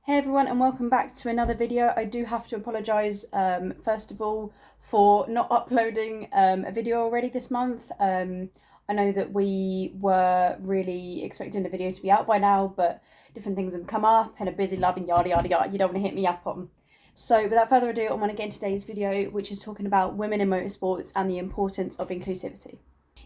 Hey everyone, and welcome back to another video. I do have to apologise first of all for not uploading a video already this month. I know that we were really expecting the video to be out by now, but different things have come up and a busy life and yada yada yada you don't want to hit me up on. So without further ado, I want to get into today's video, which is talking about women in motorsports and the importance of inclusivity.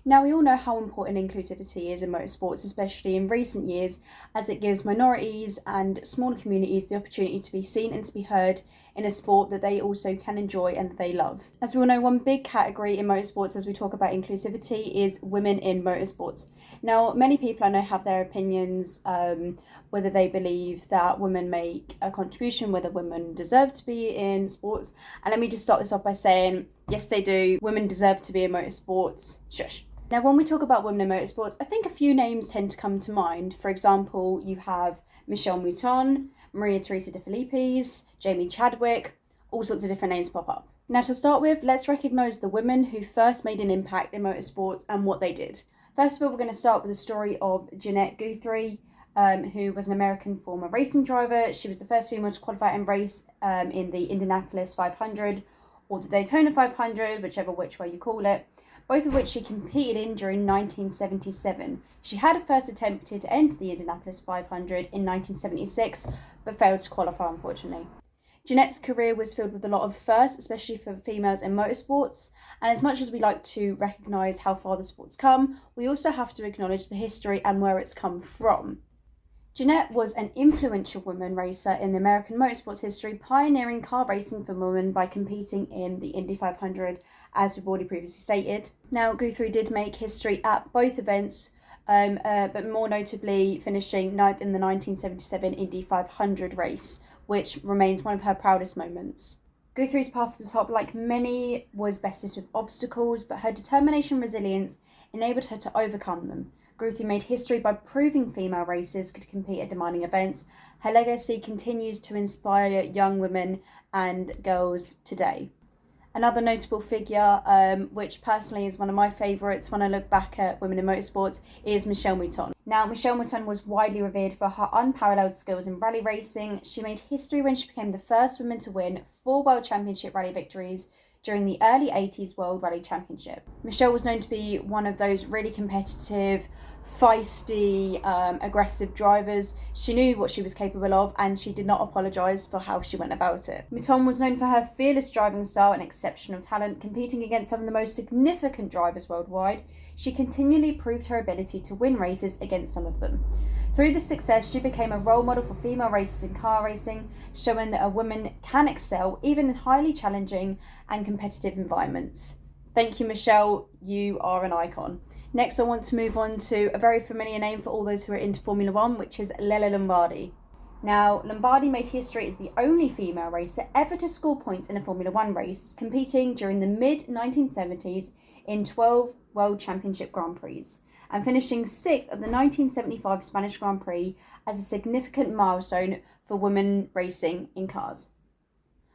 Now, we all know how important inclusivity is in motorsports, especially in recent years, as it gives minorities and smaller communities the opportunity to be seen and to be heard in a sport that they also can enjoy and that they love. As we all know, one big category in motorsports as we talk about inclusivity is women in motorsports. Now, many people I know have their opinions, whether they believe that women make a contribution, whether women deserve to be in sports. And let me just start this off by saying, yes, they do. Women deserve to be in motorsports. Shush. Now, when we talk about women in motorsports, I think a few names tend to come to mind. For example, you have Michelle Mouton, Maria Teresa de Felipe's, Jamie Chadwick, all sorts of different names pop up. Now, to start with, let's recognise the women who first made an impact in motorsports and what they did. First of all, we're going to start with the story of Jeanette Guthrie, who was an American former racing driver. She was the first female to qualify and race in the Indianapolis 500 or the Daytona 500, which way you call it, both of which she competed in during 1977. She had first attempted to enter the Indianapolis 500 in 1976, but failed to qualify, unfortunately. Jeanette's career was filled with a lot of firsts, especially for females in motorsports, and as much as we like to recognise how far the sport's come, we also have to acknowledge the history and where it's come from. Jeanette was an influential woman racer in American motorsports history, pioneering car racing for women by competing in the Indy 500, as we've already previously stated. Now, Guthrie did make history at both events, but more notably finishing ninth in the 1977 Indy 500 race, which remains one of her proudest moments. Guthrie's path to the top, like many, was bested with obstacles, but her determination and resilience enabled her to overcome them. Guthrie made history by proving female racers could compete at demanding events. Her legacy continues to inspire young women and girls today. Another notable figure, which personally is one of my favourites when I look back at women in motorsports, is Michelle Mouton. Now, Michelle Mouton was widely revered for her unparalleled skills in rally racing. She made history when she became the first woman to win 4 World Championship rally victories during the early 80s World Rally Championship. Michelle was known to be one of those really competitive, feisty, aggressive drivers. She knew what she was capable of and she did not apologise for how she went about it. Mouton was known for her fearless driving style and exceptional talent. Competing against some of the most significant drivers worldwide, she continually proved her ability to win races against some of them. Through this success, she became a role model for female racers in car racing, showing that a woman can excel even in highly challenging and competitive environments. Thank you, Michelle. You are an icon. Next, I want to move on to a very familiar name for all those who are into Formula One, which is Lella Lombardi. Now, Lombardi made history as the only female racer ever to score points in a Formula One race, competing during the mid-1970s in 12 World Championship Grand Prix, and finishing 6th at the 1975 Spanish Grand Prix as a significant milestone for women racing in cars.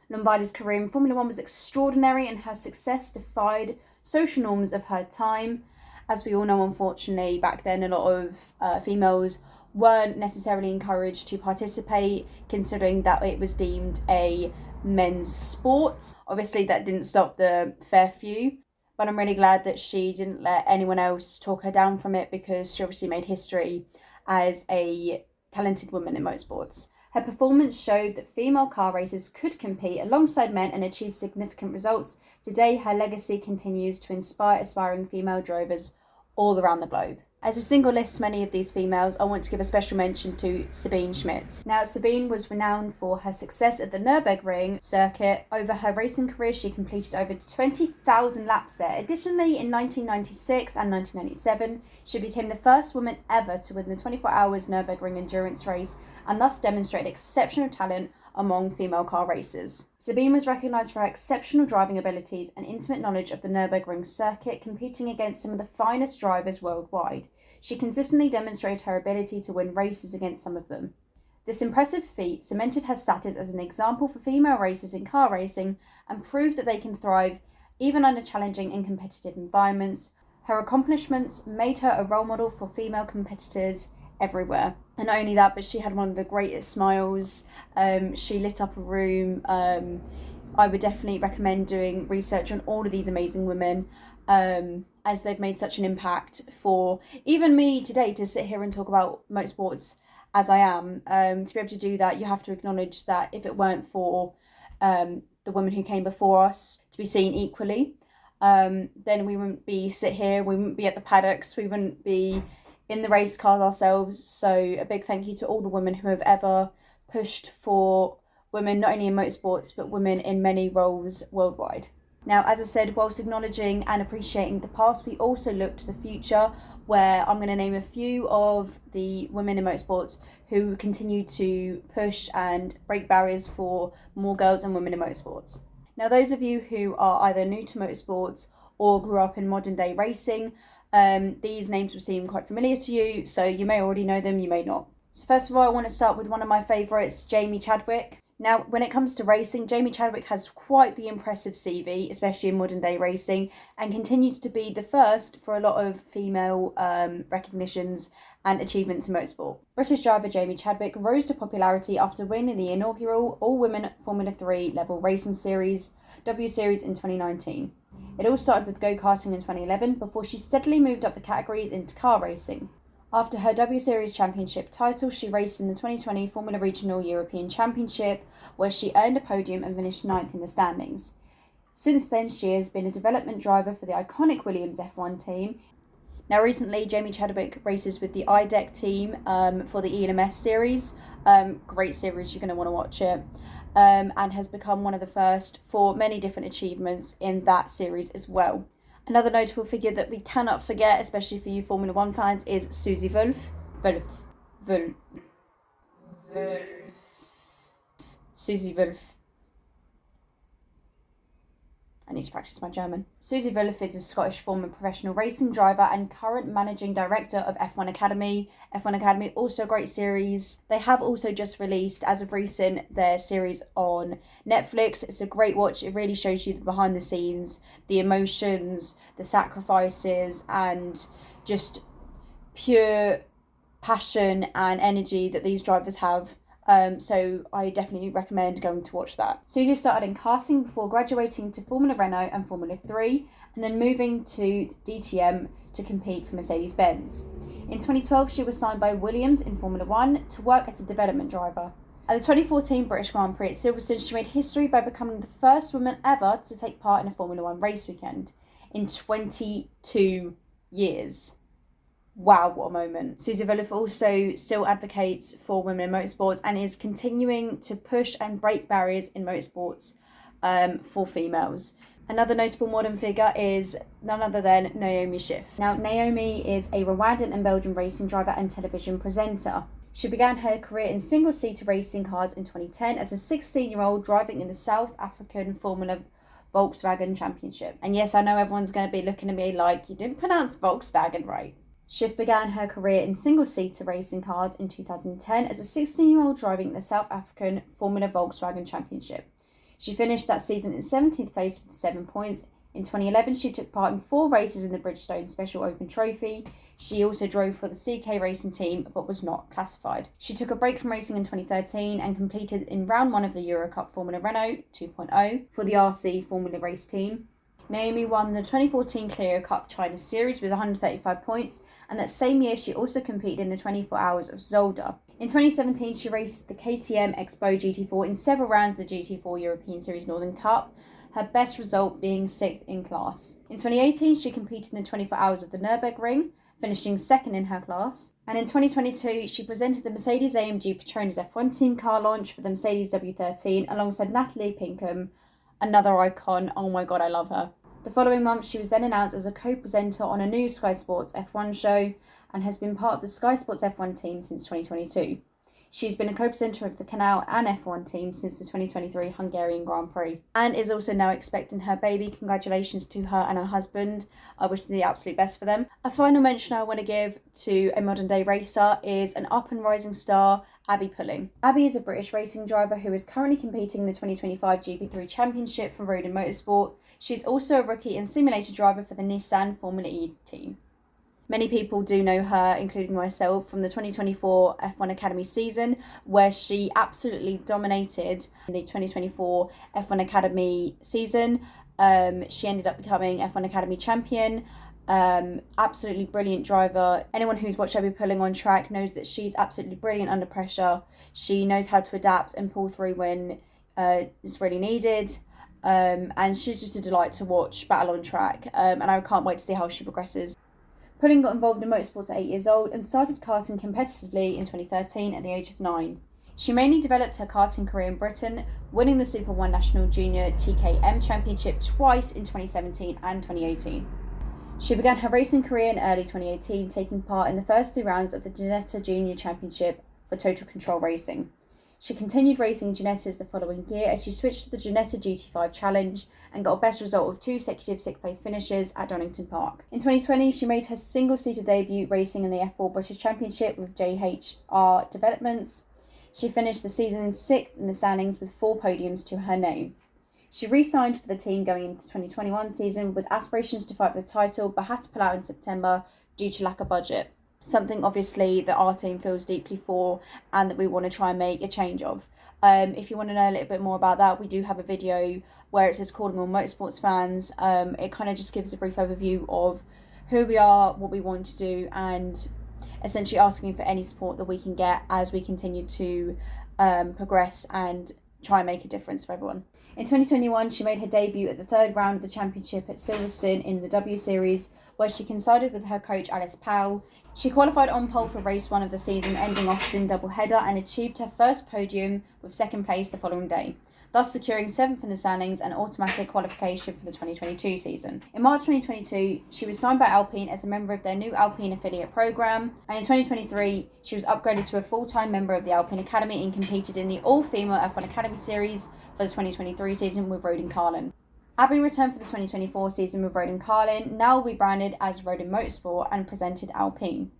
Lombardi's career in Formula One was extraordinary and her success defied social norms of her time. As we all know, unfortunately, back then a lot of females weren't necessarily encouraged to participate, considering that it was deemed a men's sport. Obviously, that didn't stop the fair few, but I'm really glad that she didn't let anyone else talk her down from it, because she obviously made history as a talented woman in motorsports. Her performance showed that female car racers could compete alongside men and achieve significant results. Today, her legacy continues to inspire aspiring female drivers all around the globe. As we single list many of these females, I want to give a special mention to Sabine Schmitz. Now, Sabine was renowned for her success at the Nürburgring circuit. Over her racing career, she completed over 20,000 laps there. Additionally, in 1996 and 1997, she became the first woman ever to win the 24 hours Nürburgring endurance race and thus demonstrated exceptional talent among female car racers. Sabine was recognised for her exceptional driving abilities and intimate knowledge of the Nürburgring circuit, competing against some of the finest drivers worldwide. She consistently demonstrated her ability to win races against some of them. This impressive feat cemented her status as an example for female racers in car racing and proved that they can thrive even under challenging and competitive environments. Her accomplishments made her a role model for female competitors everywhere. And not only that, but she had one of the greatest smiles. She lit up a room. I would definitely recommend doing research on all of these amazing women, as they've made such an impact for even me today to sit here and talk about motorsports as I am. To be able to do that, you have to acknowledge that if it weren't for the women who came before us to be seen equally, then we wouldn't be sit here, we wouldn't be at the paddocks, we wouldn't be in the race cars ourselves. So a big thank you to all the women who have ever pushed for women, not only in motorsports, but women in many roles worldwide. Now, as I said, whilst acknowledging and appreciating the past, we also look to the future, where I'm going to name a few of the women in motorsports who continue to push and break barriers for more girls and women in motorsports. Now, those of you who are either new to motorsports or grew up in modern day racing, these names will seem quite familiar to you, so you may already know them, you may not. So first of all, I want to start with one of my favourites, Jamie Chadwick. Now, when it comes to racing, Jamie Chadwick has quite the impressive CV, especially in modern day racing, and continues to be the first for a lot of female recognitions and achievements in motorsport. British driver Jamie Chadwick rose to popularity after winning the inaugural all-women Formula 3 level racing series, W Series, in 2019. It all started with go-karting in 2011 before she steadily moved up the categories into car racing. After her W Series Championship title, she raced in the 2020 Formula Regional European Championship, where she earned a podium and finished 9th in the standings. Since then, she has been a development driver for the iconic Williams F1 team. Now, recently, Jamie Chadwick races with the IDEC team for the ELMS series. Great series, you're going to want to watch it. And has become one of the first for many different achievements in that series as well. Another notable figure that we cannot forget, especially for you Formula 1 fans, is Susie Wolff. Susie Wolff. I need to practice my German. Susie Wolff is a Scottish former professional racing driver and current managing director of F1 Academy. F1 Academy, also a great series. They have also just released, as of recent, their series on Netflix. It's a great watch. It really shows you the behind the scenes, the emotions, the sacrifices, and just pure passion and energy that these drivers have. So I definitely recommend going to watch that. Susie started in karting before graduating to Formula Renault and Formula 3, and then moving to DTM to compete for Mercedes-Benz. In 2012, she was signed by Williams in Formula 1 to work as a development driver. At the 2014 British Grand Prix at Silverstone, she made history by becoming the first woman ever to take part in a Formula 1 race weekend in 22 years. Wow, what a moment. Susie Wolff also still advocates for women in motorsports and is continuing to push and break barriers in motorsports for females. Another notable modern figure is none other than Naomi Schiff. Now, Naomi is a Rwandan and Belgian racing driver and television presenter. She began her career in single-seater racing cars in 2010 as a 16-year-old driving in the South African Formula Volkswagen Championship. And yes, I know everyone's going to be looking at me like, you didn't pronounce Volkswagen right. Schiff began her career in single-seater racing cars in 2010 as a 16-year-old driving the South African Formula Volkswagen Championship. She finished that season in 17th place with 7 points. In 2011, she took part in 4 races in the Bridgestone Special Open Trophy. She also drove for the CK Racing team, but was not classified. She took a break from racing in 2013 and competed in round 1 of the Eurocup Formula Renault 2.0 for the RC Formula Race team. Naomi won the 2014 Clio Cup China Series with 135 points, and that same year she also competed in the 24 Hours of Zolder. In 2017, she raced the KTM Expo GT4 in several rounds of the GT4 European Series Northern Cup, her best result being 6th in class. In 2018, she competed in the 24 Hours of the Nürburgring, finishing 2nd in her class. And in 2022, she presented the Mercedes-AMG Petronas F1 team car launch for the Mercedes W13 alongside Natalie Pinkham, another icon. Oh my god, I love her. The following month, she was then announced as a co-presenter on a new Sky Sports F1 show and has been part of the Sky Sports F1 team since 2022. She's been a co-presenter of the Canal and F1 team since the 2023 Hungarian Grand Prix and is also now expecting her baby. Congratulations to her and her husband. I wish the absolute best for them. A final mention I want to give to a modern day racer is an up and rising star, Abby Pulling. Abby is a British racing driver who is currently competing in the 2025 GP3 Championship for Roden Motorsport. She's also a rookie and simulator driver for the Nissan Formula E team. Many people do know her, including myself, from the 2024 F1 Academy season, where she absolutely dominated the 2024 F1 Academy season. She ended up becoming F1 Academy champion. Absolutely brilliant driver. Anyone who's watched Abby pulling on track knows that she's absolutely brilliant under pressure. She knows how to adapt and pull through when it's really needed. And she's just a delight to watch battle on track. And I can't wait to see how she progresses. Pulling got involved in motorsports at 8 years old and started karting competitively in 2013 at the age of 9. She mainly developed her karting career in Britain, winning the Super 1 National Junior TKM Championship twice in 2017 and 2018. She began her racing career in early 2018, taking part in the first 3 rounds of the Ginetta Junior Championship for Total Control Racing. She continued racing in Ginettas the following year as she switched to the Ginetta GT5 Challenge and got a better result of 2 consecutive 6th place finishes at Donington Park. In 2020, she made her single-seater debut racing in the F4 British Championship with JHR Developments. She finished the season 6th in the standings with 4 podiums to her name. She re-signed for the team going into the 2021 season with aspirations to fight for the title, but had to pull out in September due to lack of budget. Something obviously that our team feels deeply for and that we want to try and make a change of. If you want to know a little bit more about that, we do have a video where it says calling all motorsports fans. It kind of just gives a brief overview of who we are, what we want to do, and essentially asking for any support that we can get as we continue to progress and try and make a difference for everyone. In 2021, she made her debut at the 3rd round of the championship at Silverstone in the W Series, where she coincided with her coach Alice Powell. She qualified on pole for race 1 of the season, ending Austin doubleheader, and achieved her first podium with 2nd place the following day, thus securing 7th in the standings and automatic qualification for the 2022 season. In March 2022, she was signed by Alpine as a member of their new Alpine affiliate program, and in 2023, she was upgraded to a full-time member of the Alpine Academy and competed in the all-female F1 Academy Series for the 2023 season with Roden Carlin. Abby returned for the 2024 season with Roden Carlin, now rebranded as Roden Motorsport and presented Alpine.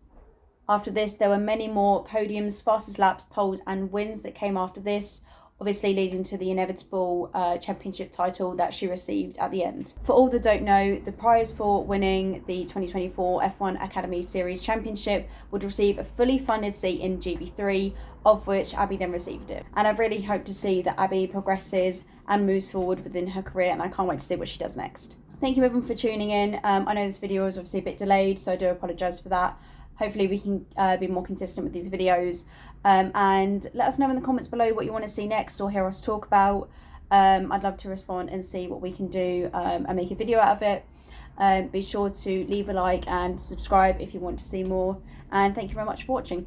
After this, there were many more podiums, fastest laps, poles and wins that came after this, obviously leading to the inevitable championship title that she received at the end. For all that don't know, the prize for winning the 2024 F1 Academy Series Championship would receive a fully funded seat in GB3, of which Abby then received it. And I really hope to see that Abby progresses and moves forward within her career, and I can't wait to see what she does next. Thank you everyone for tuning in. I know this video was obviously a bit delayed, so I do apologise for that. Hopefully we can be more consistent with these videos, and let us know in the comments below what you want to see next or hear us talk about. I'd love to respond and see what we can do and make a video out of it. Be sure to leave a like and subscribe if you want to see more, and thank you very much for watching.